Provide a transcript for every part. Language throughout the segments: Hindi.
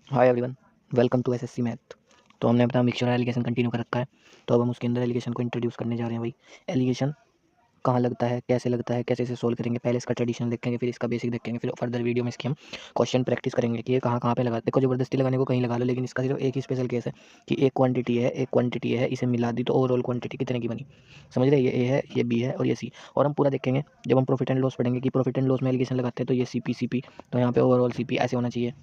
Hi everyone, welcome to SSC math. तो हमने अपना मिक्सचर एलिगेशन कंटिन्यू कर रखा है। तो अब हम उसके अंदर एलिगेशन को इंट्रोड्यूस करने जा रहे हैं। भाई, एलिगेशन कहाँ लगता है, कैसे इसे सोल्व करेंगे। पहले इसका ट्रेडिशनल देखेंगे, फिर इसका बेसिक देखेंगे, फिर फर्दर वीडियो में इसकी हम क्वेश्चन प्रैक्टिस करेंगे कि ये कहाँ कहाँ पे लगा। देखो, ज़बरदस्ती लगाने को कहीं लगा लो, लेकिन इसका सिर्फ एक ही स्पेशल केस है कि एक क्वांटिटी है, इसे मिला दी तो ओवरऑल क्वांटिटी कितने की बनी। समझ रहे, ये ए है, ये बी है और ये सी। और हम पूरा देखेंगे जब हम प्रॉफिट एंड लॉस पढ़ेंगे कि प्रॉफिट एंड लॉस में एलिगेशन लगाते हैं तो ये सी पी, तो यहाँ पे ओवरऑल सी ऐसे होना चाहिए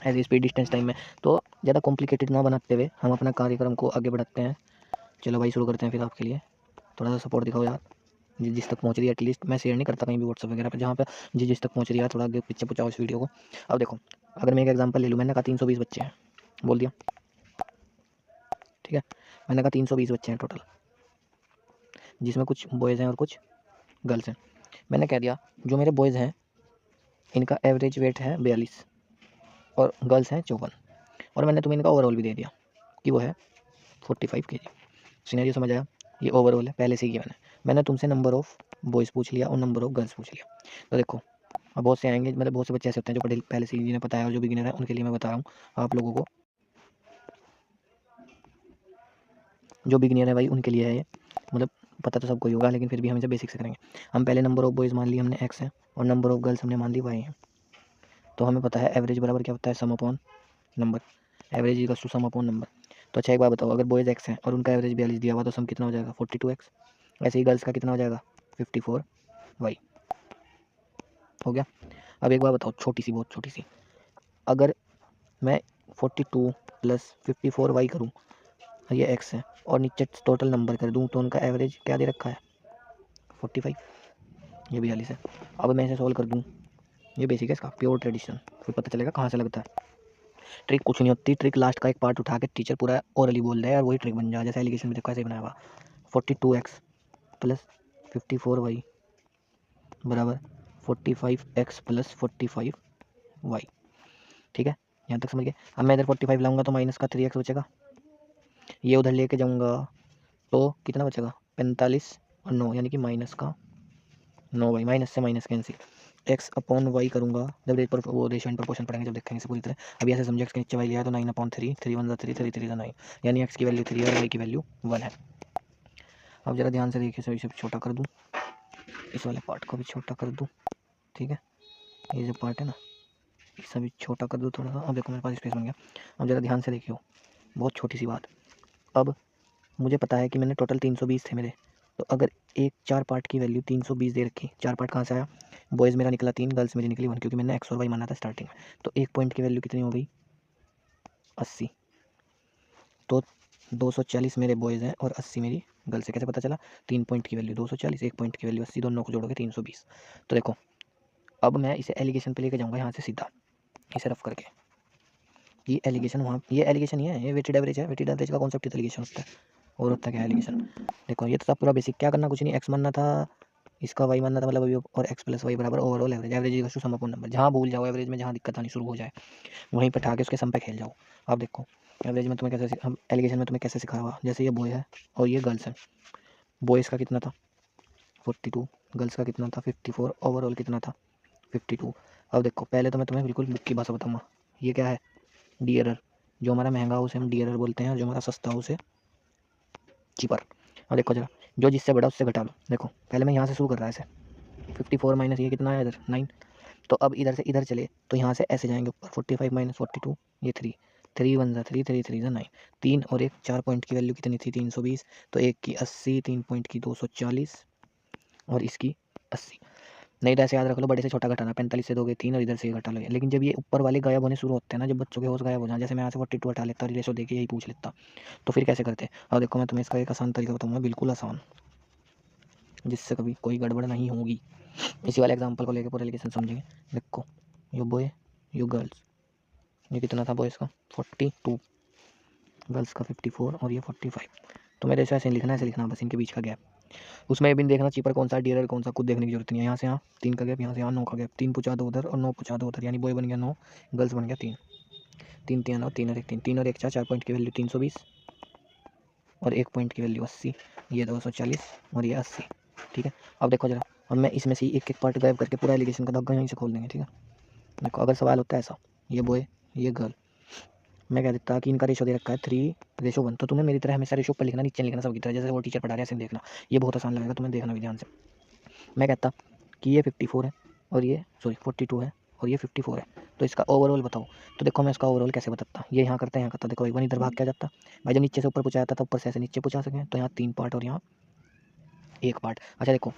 एज स्पीड डिस्टेंस टाइम में। तो ज़्यादा कॉम्प्लिकेटेड ना बनाते हुए हम अपना कार्यक्रम को आगे बढ़ाते हैं। चलो भाई, शुरू करते हैं। फिर आपके लिए थोड़ा सा सपोर्ट दिखाओ यार, जिस तक पहुंच रही है। एटलीस्ट मैं शेयर नहीं करता कहीं भी व्हाट्सअप वगैरह पे, जहाँ पे जिस तक पहुंच रही है थोड़ा आगे पीछे पहुंचाओ इस वीडियो को। अब देखो, अगर मैं एक एग्जांपल ले लूँ, मैंने कहा 320 बच्चे हैं, बोल दिया, ठीक है। मैंने कहा 320 बच्चे हैं टोटल, जिसमें कुछ बॉयज़ हैं और कुछ गर्ल्स हैं। मैंने कह दिया जो मेरे बॉयज़ हैं इनका एवरेज वेट है 42 और गर्ल्स हैं 54, और मैंने तुम्हें इनका ओवरऑल भी दे दिया कि वो है 45 kg। सिनेरियो समझ आया? ये ओवरऑल है, पहले से ही किया मैंने तुमसे नंबर ऑफ़ बॉयज़ पूछ लिया और नंबर ऑफ़ गर्ल्स पूछ लिया। तो देखो, अब बहुत से आएंगे, मतलब बहुत से बच्चे ऐसे होते हैं जो पहले से ही जिन्हें पता है, और जो बिगिनर है उनके लिए मैं बता रहा हूँ आप लोगों को। जो बिगिनर है भाई उनके लिए है ये, मतलब पता तो सबको ही होगा, लेकिन फिर भी हम इसे बेसिक से करेंगे। हम पहले नंबर ऑफ़ बॉयज़ मान ली हमने x है, और नंबर ऑफ़ गर्ल्स हमने मान ली y है। तो हमें पता है एवरेज बराबर क्या होता है, sum upon number. Average equals to sum upon number. तो अच्छा, एक बात बताओ, अगर बॉयज़ x हैं और उनका एवरेज 42 दिया हुआ, तो सम कितना हो जाएगा, 42x। ऐसे ही गर्ल्स का कितना हो जाएगा, 54y। हो गया। अब एक बात बताओ, छोटी सी, बहुत छोटी सी, अगर मैं 42 प्लस 54y करूँ, ये x है, और नीचे टोटल नंबर कर दूँ, तो उनका एवरेज क्या दे रखा है, 45, ये 42 है। अब मैं इसे सोल्व कर दूँ, ये बेसिक है इसका, प्योर ट्रेडिशन, फिर पता चलेगा कहाँ से लगता है। ट्रिक कुछ नहीं होती, ट्रिक लास्ट का एक पार्ट उठा के टीचर पूरा ओरली बोल रहा है और वही ट्रिक बन जाए। जैसे एलिगेशन में देखो ऐसे बनाया हुआ, 42x प्लस 54y बराबर 45x प्लस 45y। ठीक है, यहाँ तक समझ गए। अब मैं इधर 45 लाऊंगा तो माइनस का 3x बचेगा, ये उधर लेके जाऊंगा तो कितना बचेगा, 45 और 9, यानी कि माइनस का 9y। माइनस से minus cancel, x upon y करूँगा जब रेट पर वो रेशियो एंड प्रोपोर्शन पढ़ेंगे, जब देखेंगे इसे पूरी तरह। अभी ऐसे समझे, के नीचे वाई लिया तो 9/3, 3 1 3, 3 3 9, यानी एक्स की वैल्यू 3 है और वाई की वैल्यू 1 है। अब जरा ध्यान से देखिए, सभी से छोटा कर दूँ, इस वाले पार्ट को भी छोटा कर दूँ, ठीक है। ये जो पार्ट है ना, इसे भी छोटा कर दूँ थोड़ा सा। अब देखो मेरे पास स्पेस बन गया। अब जरा ध्यान से देखियो, बहुत छोटी सी बात। अब मुझे पता है कि मैंने टोटल 320 थे मेरे, तो अगर एक 4 पार्ट की वैल्यू 320 दे रखी, 4 पार्ट कहाँ से आया, बॉयज़ मेरा निकला 3, गर्ल्स मेरी निकली 1, क्योंकि मैंने एक्स और वाई माना था स्टार्टिंग में। तो एक पॉइंट की वैल्यू कितनी हो गई, 80। तो 240 मेरे बॉयज़ हैं और 80 मेरी गर्ल्स है। कैसे पता चला, 3 पॉइंट की वैल्यू 240, 1 पॉइंट की वैल्यू 80, दोनों को जोड़ोगे 320। तो देखो, अब मैं इसे एलिगेशन पे लेके जाऊँगा यहाँ से सीधा, इसे रफ करके। ये एलिगेशन वहाँ, ये एलिगेशन ही है, ये वेटेड एवरेज है। वेटेड एवरेज का कॉन्सेप्ट एलिगेशन होता है, और होता क्या है एलिगेशन। देखो, ये तो सब पूरा बेसिक, क्या करना कुछ नहीं, एक्स मानना था, इसका वाई मानना था, मतलब अभी, और एक्स प्लस वाई बराबर overall average. Average equals to sum upon number. जहाँ भूल जाओ एवरेज में, जहाँ दिक्कत आनी शुरू हो जाए वहीं पर के उसके सम पे खेल जाओ। अब देखो, एवरेज में तुम्हें कैसे, हम एलिगेशन में तुम्हें कैसे सिखाया हुआ, जैसे ये बॉय है और ये गर्ल्स है। बॉयज़ का कितना था 42, गर्ल्स का कितना था 54, ओवरऑल कितना था 52। अब देखो, पहले तो मैं तुम्हें बिल्कुल बुक की भाषा बताऊँगा, ये क्या है, डी एरर। जो हमारा महंगा हो उसे हम डी एरर बोलते हैं, और जो हमारा सस्ता हो उसे चीपर। और देखो जरा, जो जिससे बड़ा उससे घटा लो। देखो, पहले मैं यहाँ से शुरू कर रहा है ऐसे, 54 माइनस ये कितना है इधर 9। तो अब इधर से इधर चले तो यहाँ से ऐसे जाएंगे ऊपर, 45 माइनस 42, ये 3, 3 1 ज़ा 3, 3 3 ज़ा 9, 3 और 1, 4 पॉइंट की वैल्यू कितनी थी 320, तो एक की 80, 3 पॉइंट की 240 और इसकी 80। नहीं तो ऐसे याद रख लो, बड़े से छोटा घटाना, 45 से दोगे 3 और इधर से ये घटा लोगे। लेकिन जब ये ऊपर वाले गायब होने शुरू होते हैं ना, जब बच्चों के होश गायब हो जाए, जैसे मैं यहाँ से 42 हटा लेता और रेशो देके यही पूछ लेता, तो फिर कैसे करते। और देखो, मैं तुम्हें इसका एक आसान तरीका बताऊँगा, बिल्कुल आसान, जिससे कभी कोई गड़बड़ नहीं होगी। इसी वाले एग्जांपल को लेकर पूरा एलिगेशन समझेंगे। देखो, यो बॉय, यो गर्ल्स, ये कितना था बॉयज़ का 42, गर्ल्स का 54 और ये 45। तो मेरे ऐसे लिखना है, ऐसे लिखना बस, इनके बीच का गैप। उसमें भी देखना चीपर कौन सा, डियर कौन सा, खुद देखने की जरूरत नहीं है। यहाँ से यहाँ 3 का गैप, यहाँ से यहाँ 9 का गैप, 3 पूछा 2 उधर और 9 पूछा 2 उधर, यानी बॉय बन गया 9, गर्ल्स बन गया 3, 3 3 9, 3 और 1 3, 3 और 1 4, 4 पॉइंट की वैल्यू 320 और 1 पॉइंट की वैल्यू 80, ये 240 और ये 80। ठीक है। अब देखो जरा, अब मैं इसमें से एक एक पार्ट गायब करके पूरा एलिगेशन का धागा यहीं से खोल देंगे। ठीक है। देखो, अगर सवाल होता है ऐसा, ये बॉय ये गर्ल, मैं कह देता कि इनका रेशो दे रखा है 3:1, तो तुम्हें मेरी तरह हमेशा रेशो ऊपर लिखना, नीचे लिखना सबकी तरह, जैसे वो टीचर पढ़ा रहे हैं ऐसे देखना, ये बहुत आसान लगेगा तुम्हें, देखना भी ध्यान से। मैं कहता कि ये 54 है और ये 42 है और ये 54 है, तो इसका ओवरऑल बताओ। तो देखो मैं इसका ओवरऑल कैसे बताता, ये यहाँ करता है, यहाँ करता, देखो एक बार इधर भाग क्या जाता भाई, जब नीचे से ऊपर पूछा जाता था ऊपर से ऐसे नीचे पूछा सकें, तो यहाँ 3 पार्ट और यहाँ 1 पार्ट। अच्छा देखो,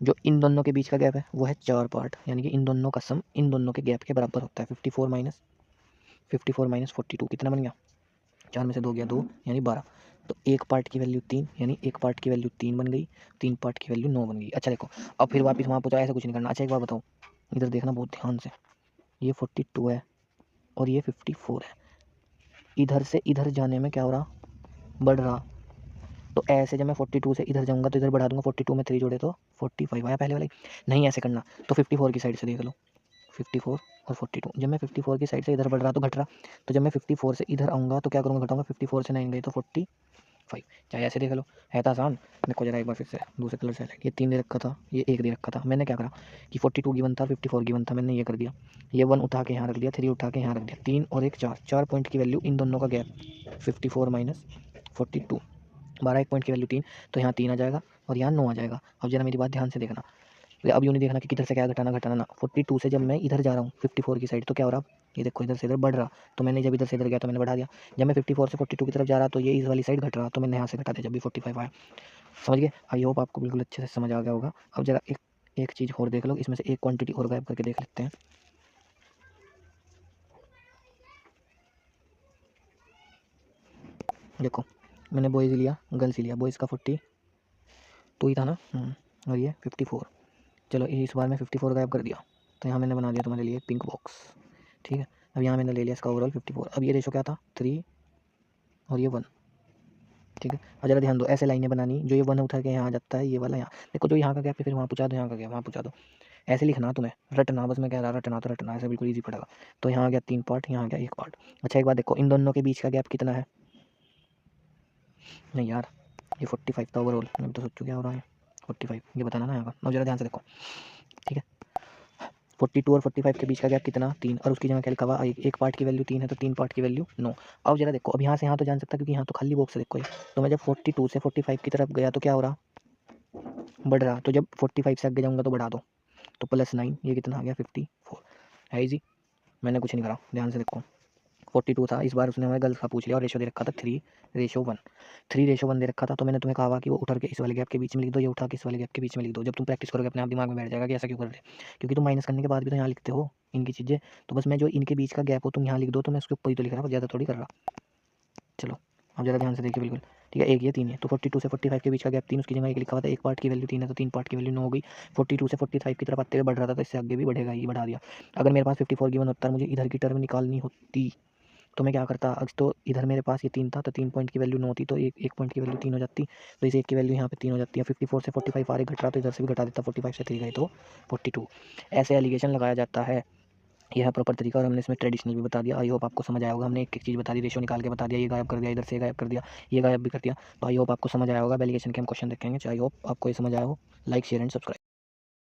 जो इन दोनों के बीच का गैप है वो है 4 पार्ट, यानी कि इन दोनों का सम इन दोनों के गैप के बराबर होता है। 54 माइनस 42 कितना बन गया, 4 में से 2 गया 2, यानी 12। तो 1 पार्ट की वैल्यू 3, यानी 1 पार्ट की वैल्यू 3 बन गई, 3 पार्ट की वैल्यू 9 बन गई। अच्छा देखो, अब फिर वापस वहाँ पहुँचा, ऐसा कुछ नहीं करना। अच्छा एक बार बताओ, इधर देखना बहुत ध्यान से, ये 42 है और ये 54 है, इधर से इधर जाने में क्या हो रहा, बढ़ रहा। तो ऐसे जब मैं 42 से इधर जाऊँगा तो इधर बढ़ा दूंगा, 42 में 3 जोड़े तो 45 आया पहले वाले। नहीं ऐसे करना, तो 54 की साइड से देख लो, 54 और 42, जब मैं 54 की साइड से इधर बढ़ रहा तो घट रहा, तो जब मैं 54 से इधर आऊँगा तो क्या करूँगा, घटाऊँगा, 54 से 9 गई तो 45। चाहे ऐसे देख लो, है तो आसान। देखो जरा एक बार फिर से दूसरे कलर से, ये 3 दे रखा था, ये 1 दे रखा था, मैंने क्या करा कि 42 गिवन था, 54 गिवन था, मैंने ये कर दिया, ये 1 उठा के यहाँ रख दिया, 3 उठा के यहाँ रख दिया, 3 और 1 4, 4 पॉइंट की वैल्यू इन दोनों का गैप 54 माइनस 42, 12 एक पॉइंट की वैल्यू 3, तो यहाँ 3 आ जाएगा और यहाँ 9 आ जाएगा। अब जरा मेरी बात ध्यान से देखना, अब यूँ नहीं देखना कि किधर से क्या घटाना घटाना ना, 42 से जब मैं इधर जा रहा हूँ 54 की साइड, तो क्या हो रहा, ये देखो इधर से इधर बढ़ रहा, तो मैंने जब इधर से इधर गया तो मैंने बढ़ा दिया। जब मैं 54 से 42 की तरफ जा रहा तो ये इस वाली साइड घट रहा, तो मैंने यहाँ से घटा दिया जब भी 45 आया। समझ गए? आई होप आपको बिल्कुल अच्छे से समझ आ गया होगा। अब जरा एक चीज़ और देख लो, इसमें से एक क्वांटिटी और गायब करके देख लेते हैं। देखो मैंने बॉयज़ लिया, गर्ल्स लिया, बॉयज़ का 42 ही था ना, और ये 54। चलो इस बार मैं 54 गायब कर दिया, तो यहाँ मैंने बना दिया तुम्हारे लिए पिंक बॉक्स, ठीक है। अब यहाँ मैंने ले लिया इसका ओवरऑल 54। अब ये रेशो क्या था, 3 और ये 1, ठीक है। और जरा ध्यान दो, ऐसे लाइनें बनानी, जो ये 1 उठा के यहाँ आ जाता है, ये वाला यहाँ देखो, जो यहाँ का गैप है फिर वहाँ पूछा दो, यहाँ का गैप वहाँ पूछा दो, ऐसे लिखना तुम्हें, रटना, बस मैं कह रहा रटना तो रटना, ऐसे बिल्कुल ईजी पड़ेगा। तो यहाँ आ गया 3 पार्ट, यहाँ आ गया 1 पार्ट। अच्छा एक बात देखो, इन दोनों के बीच का गैप कितना है, नहीं यार ये 45 था ओवरऑल, मैं तो सोचूँ क्या हो रहा है 45, ये बताना ना यहाँ का। अब जरा ध्यान से देखो, ठीक है, 42 और 45 के बीच का गैप कितना, 3, और उसकी जगह क्या लिखा हुआ, एक पार्ट की वैल्यू 3 है तो 3 पार्ट की वैल्यू 9। अब जरा देखो, अब यहाँ से यहाँ तो जान सकता क्योंकि यहाँ तो खाली बॉक्स है, देखो ये, तो मैं जब 42 से 45 की तरफ गया तो क्या हो रहा, बढ़ रहा, तो जब 45 से आगे जाऊँगा तो बढ़ा दो, तो +9, ये कितना आ गया 54, है इजी, मैंने कुछ नहीं करा, ध्यान से देखो। 42 था, इस बार उसने हमें गर्ल्स का पूछ लिया और रेशो दे रखा था 3:1, 3:1 दे रखा था, तो मैंने तुम्हें कहा कि वो उठा के इस वाले गैप के बीच में लिख दो, ये उठा के इस वाले गैप के बीच में लिख दो। जब तुम प्रैक्टिस करोगे अपने आप दिमाग में बैठ जाएगा कि ऐसा क्यों कर रहे, क्योंकि तुम माइनस करने के बाद भी तो यहाँ लिखते हो इनकी चीज़ें, तो बस मैं जो इनके बीच का गैप हो तुम यहाँ लिख दो, तो मैं उसके ऊपर ही तो लिख रहा हूँ, ज़्यादा थोड़ी कर रहा। चलो अब जरा ध्यान से देखिए, बिल्कुल ठीक है, एक ये 3 है, तो 42 से 45 के बीच का गैप 3, उसकी जगह एक लिखा हुआ था, एक पार्ट की वैल्यू 3 है तो 3 पार्ट की वैल्यू 9 हो गई। 42 से 45 की तरफ आते हुए बढ़ रहा था, तो इससे आगे भी बढ़ेगा, ये बढ़ा दिया। अगर मेरे पास 54 गिवन होता है, मुझे इधर की टर्म निकालनी होती, तो मैं क्या करता, अब तो इधर मेरे पास ये 3 था, तो 3 पॉइंट की वैल्यू 9 थी, तो एक पॉइंट की वैल्यू 3 हो जाती, तो इस एक की वैल्यू यहाँ पे 3 हो जाती है। 54 से 45 आ रही घट रहा, तो इधर से भी घटा देता, 45 से 3 गए तो 42। ऐसे एलिगेशन लगाया जाता है, यह है प्रॉपर तरीका, और हमने इसमें ट्रेडिशनल भी बता दिया। आई होप आपको समझ आया होगा, हमने एक एक चीज़ बता दी, रेशो निकाल के बता दिया, ये गायब कर दिया, इधर से गायब कर दिया, ये गायब भी कर दिया, तो आई होप आपको समझ आया होगा। एलिगेशन के हम क्वेश्चन देखेंगे, आई होप आपको ये समझ आया हो। Like share and subscribe.